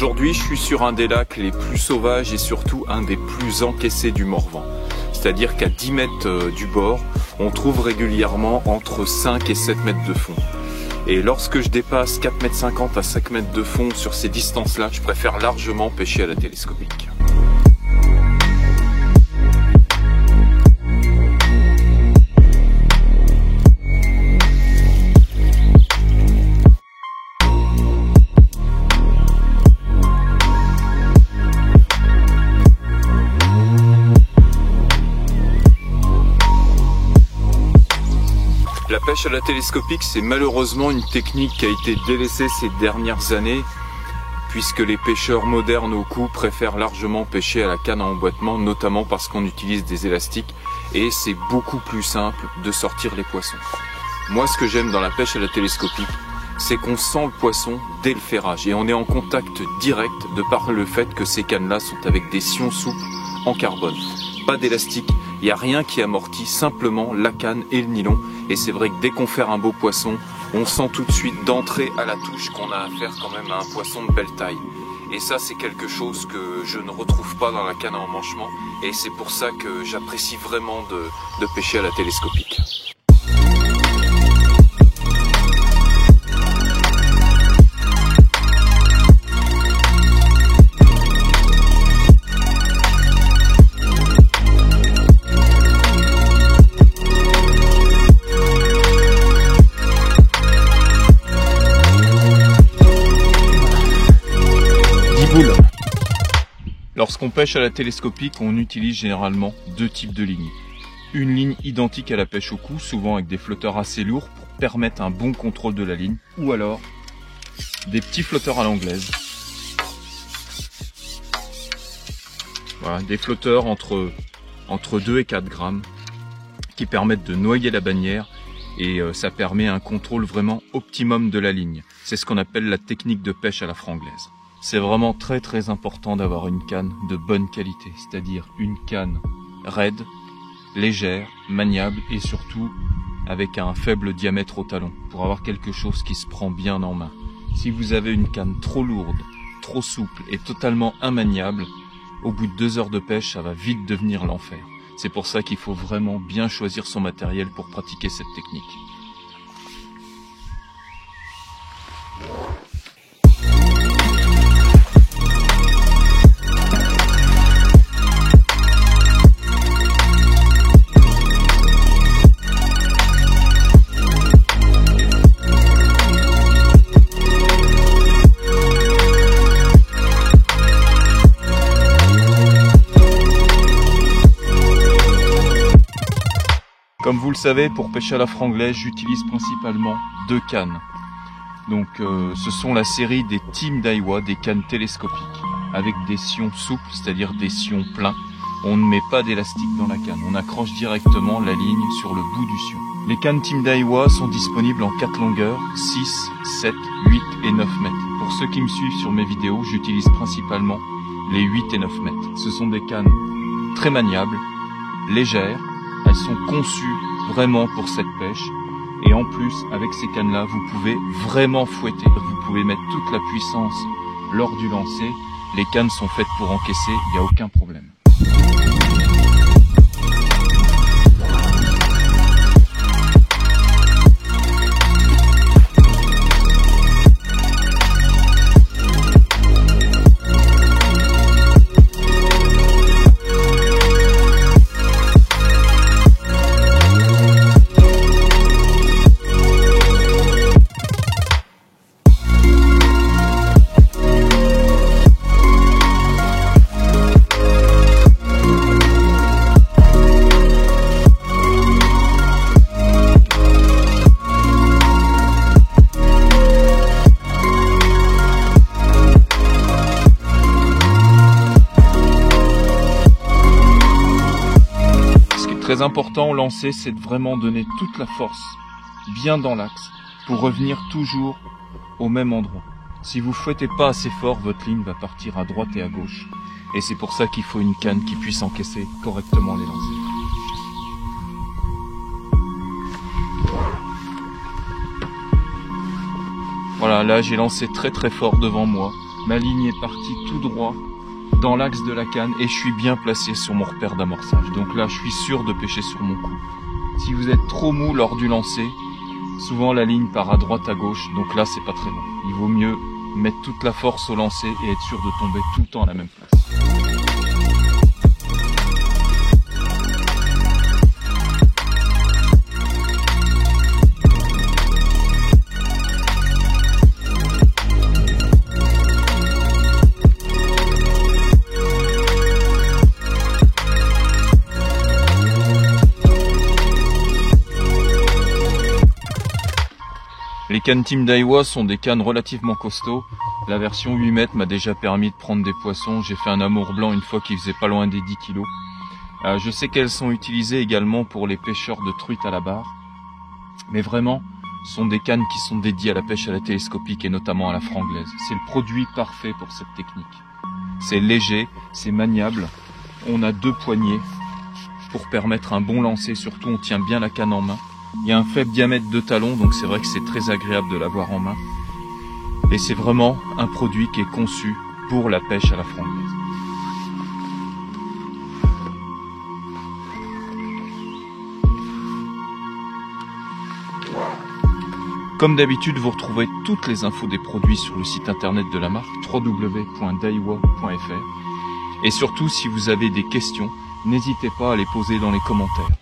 Aujourd'hui, je suis sur un des lacs les plus sauvages et surtout un des plus encaissés du Morvan. C'est-à-dire qu'à 10 mètres du bord, on trouve régulièrement entre 5 et 7 mètres de fond. Et lorsque je dépasse 4,50 m à 5 mètres de fond sur ces distances-là, je préfère largement pêcher à la télescopique. La pêche à la télescopique, c'est malheureusement une technique qui a été délaissée ces dernières années, puisque les pêcheurs modernes au cou préfèrent largement pêcher à la canne à emboîtement, notamment parce qu'on utilise des élastiques et c'est beaucoup plus simple de sortir les poissons. Moi, ce que j'aime dans la pêche à la télescopique, c'est qu'on sent le poisson dès le ferrage et on est en contact direct de par le fait que ces cannes-là sont avec des sions souples en carbone. Pas d'élastique, il n'y a rien qui amortit, simplement la canne et le nylon. Et c'est vrai que dès qu'on fait un beau poisson, on sent tout de suite d'entrée à la touche qu'on a affaire quand même à un poisson de belle taille. Et ça, c'est quelque chose que je ne retrouve pas dans la canne à emmanchement. Et c'est pour ça que j'apprécie vraiment de pêcher à la télescopique. Lorsqu'on pêche à la télescopique, on utilise généralement deux types de lignes. Une ligne identique à la pêche au cou, souvent avec des flotteurs assez lourds pour permettre un bon contrôle de la ligne, ou alors des petits flotteurs à l'anglaise. Voilà, des flotteurs entre 2 et 4 grammes qui permettent de noyer la bannière et ça permet un contrôle vraiment optimum de la ligne. C'est ce qu'on appelle la technique de pêche à la franglaise. C'est vraiment très important d'avoir une canne de bonne qualité, c'est-à-dire une canne raide, légère, maniable et surtout avec un faible diamètre au talon pour avoir quelque chose qui se prend bien en main. Si vous avez une canne trop lourde, trop souple et totalement immaniable, au bout de 2 heures de pêche, ça va vite devenir l'enfer. C'est pour ça qu'il faut vraiment bien choisir son matériel pour pratiquer cette technique. Comme vous le savez, pour pêcher à la franglaise, j'utilise principalement 2 cannes. Donc ce sont la série des Team Daiwa, des cannes télescopiques, avec des sions souples, c'est-à-dire des sions pleins. On ne met pas d'élastique dans la canne, on accroche directement la ligne sur le bout du sion. Les cannes Team Daiwa sont disponibles en 4 longueurs, 6, 7, 8 et 9 mètres. Pour ceux qui me suivent sur mes vidéos, j'utilise principalement les 8 et 9 mètres. Ce sont des cannes très maniables, légères. Elles sont conçues vraiment pour cette pêche et en plus avec ces cannes là vous pouvez vraiment fouetter, vous pouvez mettre toute la puissance lors du lancer, les cannes sont faites pour encaisser, il n'y a aucun problème. Très important au lancer, c'est de vraiment donner toute la force bien dans l'axe pour revenir toujours au même endroit. Si vous fouettez pas assez fort, votre ligne va partir à droite et à gauche. Et c'est pour ça qu'il faut une canne qui puisse encaisser correctement les lancers. Voilà, là j'ai lancé très fort devant moi. Ma ligne est partie tout droit dans l'axe de la canne et je suis bien placé sur mon repère d'amorçage. Donc là, je suis sûr de pêcher sur mon coup. Si vous êtes trop mou lors du lancer, souvent la ligne part à droite à gauche, donc là c'est pas très bon. Il vaut mieux mettre toute la force au lancer et être sûr de tomber tout le temps à la même place. Les cannes Team Daiwa sont des cannes relativement costauds. La version 8 mètres m'a déjà permis de prendre des poissons. J'ai fait un amour blanc une fois qui faisait pas loin des 10 kilos. Je sais qu'elles sont utilisées également pour les pêcheurs de truites à la barre. Mais vraiment, ce sont des cannes qui sont dédiées à la pêche à la télescopique et notamment à la franglaise. C'est le produit parfait pour cette technique. C'est léger, c'est maniable. On a 2 poignées pour permettre un bon lancer. Surtout, on tient bien la canne en main. Il y a un faible diamètre de talon, donc c'est vrai que c'est très agréable de l'avoir en main. Et c'est vraiment un produit qui est conçu pour la pêche à la franglaise. Comme d'habitude, vous retrouvez toutes les infos des produits sur le site internet de la marque www.daiwa.fr. Et surtout, si vous avez des questions, n'hésitez pas à les poser dans les commentaires.